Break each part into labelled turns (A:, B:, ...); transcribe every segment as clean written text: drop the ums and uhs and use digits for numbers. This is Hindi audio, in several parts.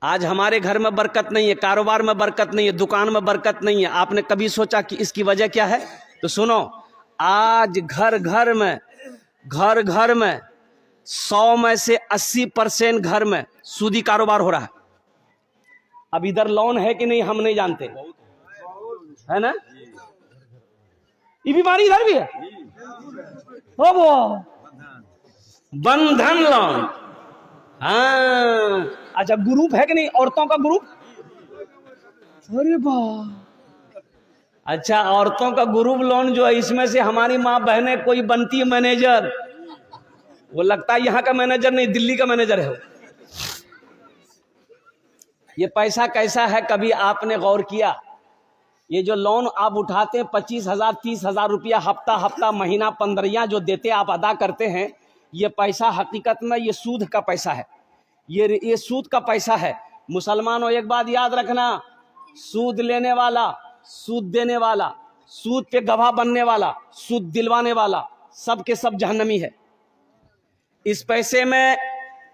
A: आज हमारे घर में बरकत नहीं है, कारोबार में बरकत नहीं है, दुकान में बरकत नहीं है। आपने कभी सोचा कि इसकी वजह क्या है? तो सुनो, आज घर घर में 100 में से 80% घर में सूदी कारोबार हो रहा है। अब इधर लोन है कि नहीं हम नहीं जानते, है ना? ये बीमारी इधर भी है। हो वो बंधन लोन। हाँ, अच्छा, ग्रुप है कि नहीं, औरतों का ग्रुप? अरे वाह, अच्छा, औरतों का ग्रुप लोन जो है, इसमें से हमारी माँ बहनें कोई बनती है मैनेजर। वो लगता है यहाँ का मैनेजर नहीं, दिल्ली का मैनेजर है वो। ये पैसा कैसा है, कभी आपने गौर किया? ये जो लोन आप उठाते हैं 25,000 30,000 रुपया हफ्ता महीना 15 जो देते आप अदा करते हैं, ये पैसा हकीकत में ये सूद का पैसा है। ये सूद का पैसा है। मुसलमानों, एक बात याद रखना, सूद लेने वाला, सूद देने वाला, सूद पे गवाह बनने वाला, सूद दिलवाने वाला, सब के सब जहन्नमी है। इस पैसे में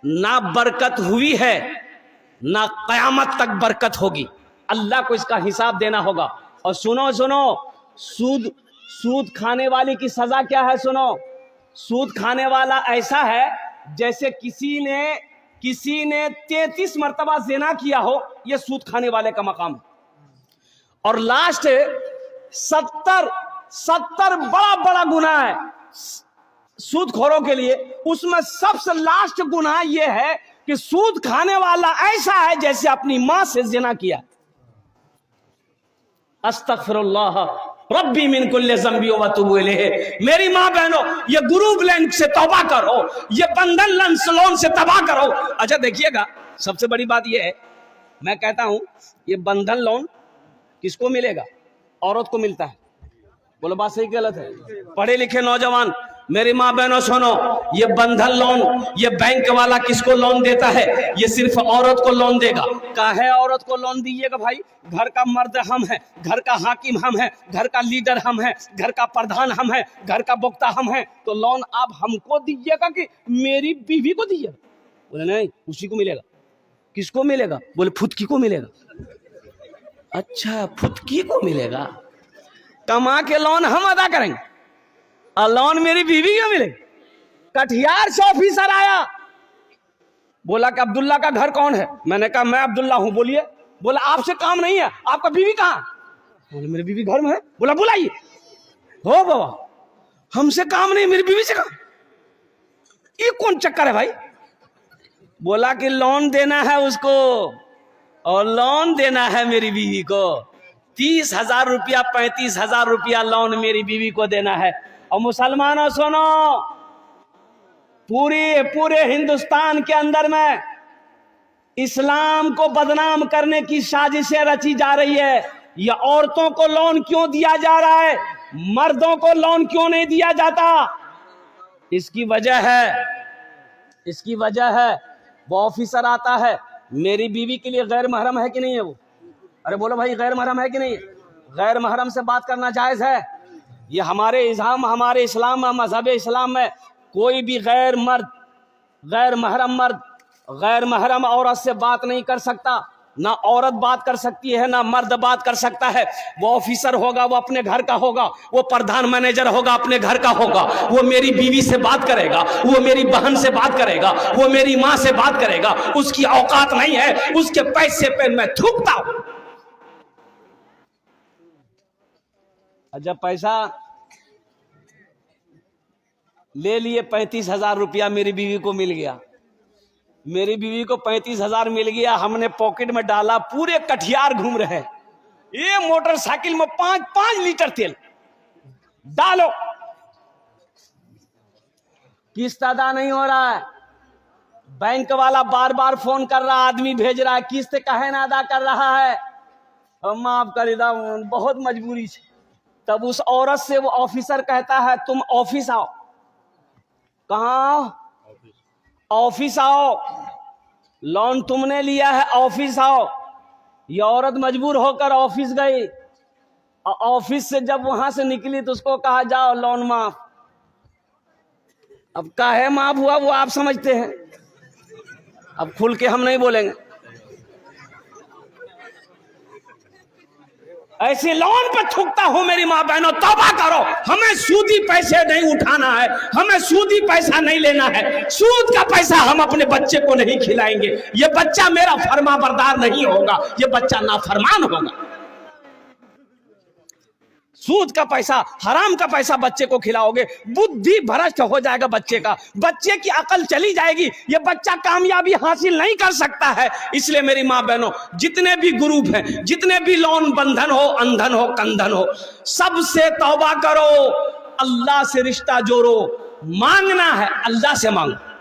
A: ना बरकत हुई है, ना कयामत तक बरकत होगी। अल्लाह को इसका हिसाब देना होगा। और सुनो, सूद खाने वाले की सजा क्या है? सुनो, सूद खाने वाला ऐसा है जैसे किसी ने 33 मरतबा ज़िना किया हो, यह सूद खाने वाले का मकाम है। और लास्ट 70 बड़ा गुनाह है सूदखोरों के लिए। उसमें सबसे लास्ट गुनाह यह है कि सूद खाने वाला ऐसा है जैसे अपनी मां से ज़िना किया। अस्तगफिरुल्लाह रब्बी मिन कुल्ली ज़ंबी व अतूबु इलैह। मेरी माँ बहनों, ये ग्रुप लोन से तौबा करो, ये बंधन लोन से तौबा करो। अच्छा देखिएगा, सबसे बड़ी बात ये है, मैं कहता हूं, ये बंधन लोन किसको मिलेगा? औरत को मिलता है। बोलो बात सही गलत है? पढ़े लिखे नौजवान, मेरी माँ बहनों सुनो, ये बंधन लोन, ये बैंक वाला किसको लोन देता है? ये सिर्फ औरत को लोन देगा। काहे औरत को लोन दीजिएगा भाई? घर का मर्द हम हैं, घर का हाकिम हम हैं, घर का लीडर हम हैं, घर का प्रधान हम हैं, घर का वक्ता हम हैं, तो लोन आप हमको दीजिएगा कि मेरी बीवी को दीजिएगा? बोले नहीं, उसी को मिलेगा। किसको मिलेगा? बोले फुदकी को मिलेगा। अच्छा, फुदकी को मिलेगा। कमा के लोन हम अदा करेंगे और लोन मेरी बीवी को मिले। कटिहार से ऑफिसर आया, बोला कि अब्दुल्ला का घर कौन है? मैंने कहा मैं अब्दुल्ला हूं। बोलिए। बोला आपसे काम नहीं है, आपका बीवी कहाँ? बोले मेरी बीवी घर में है। बोला बुलाइए। हो बाबा, हमसे काम नहीं, मेरी बीवी से काम। ये कौन चक्कर है भाई? बोला कि लोन देना है उसको, और लोन देना है मेरी बीवी को। 30,000 रुपया 35,000 रुपया लोन मेरी बीवी को देना है। और मुसलमानों सुनो, पूरे हिंदुस्तान के अंदर में इस्लाम को बदनाम करने की साजिशें रची जा रही है। ये औरतों को लोन क्यों दिया जा रहा है, मर्दों को लोन क्यों नहीं दिया जाता? इसकी वजह है वो ऑफिसर आता है, मेरी बीवी के लिए गैर महरम है कि नहीं है वो? अरे बोलो भाई, गैर महरम है कि नहीं? गैर महरम से बात करना जायज है? ये हमारे इस्लाम में, मजहब इस्लाम में कोई भी गैर महरम औरत से बात नहीं कर सकता। ना औरत बात कर सकती है, ना मर्द बात कर सकता है। वो ऑफिसर होगा, वो अपने घर का होगा, वो प्रधान मैनेजर होगा, अपने घर का होगा। वो मेरी बीवी से बात करेगा, वो मेरी बहन से बात करेगा, वो मेरी माँ से बात करेगा। उसकी औकात नहीं है, उसके पैसे पे मैं थूकता हूं। जब पैसा ले लिए, 35,000 रुपया मेरी बीवी को मिल गया। मेरी बीवी को 35,000 मिल गया, हमने पॉकेट में डाला, पूरे कटिहार घूम रहे हैं। ये मोटरसाइकिल में 5 लीटर तेल डालो, किस्त अदा नहीं हो रहा है। बैंक वाला बार बार फोन कर रहा, आदमी भेज रहा है, किस्त काहे ना अदा कर रहा है? माफ कर दा, बहुत मजबूरी है। तब उस औरत से वो ऑफिसर कहता है तुम ऑफिस आओ। कहाँ? ऑफिस आओ, लोन तुमने लिया है, ऑफिस आओ। ये औरत मजबूर होकर ऑफिस गई। ऑफिस से जब वहां से निकली तो उसको कहा जाओ लोन माफ। अब काहे माफ हुआ वो आप समझते हैं, अब खुल के हम नहीं बोलेंगे। ऐसे लोन पर थूकता हूं मेरी माँ बहनों, तौबा करो। हमें सूदी पैसे नहीं उठाना है, हमें सूदी पैसा नहीं लेना है। सूद का पैसा हम अपने बच्चे को नहीं खिलाएंगे। ये बच्चा मेरा फरमाबरदार नहीं होगा, ये बच्चा नाफरमान होगा। सूद का पैसा, हराम का पैसा बच्चे को खिलाओगे, बुद्धि भ्रष्ट हो जाएगा बच्चे का, बच्चे की अकल चली जाएगी, ये बच्चा कामयाबी हासिल नहीं कर सकता है। इसलिए मेरी माँ बहनों, जितने भी ग्रुप हैं, जितने भी लोन, बंधन हो, अंधन हो, कंधन हो, सबसे तौबा करो, अल्लाह से रिश्ता जोड़ो। मांगना है अल्लाह से मांगो।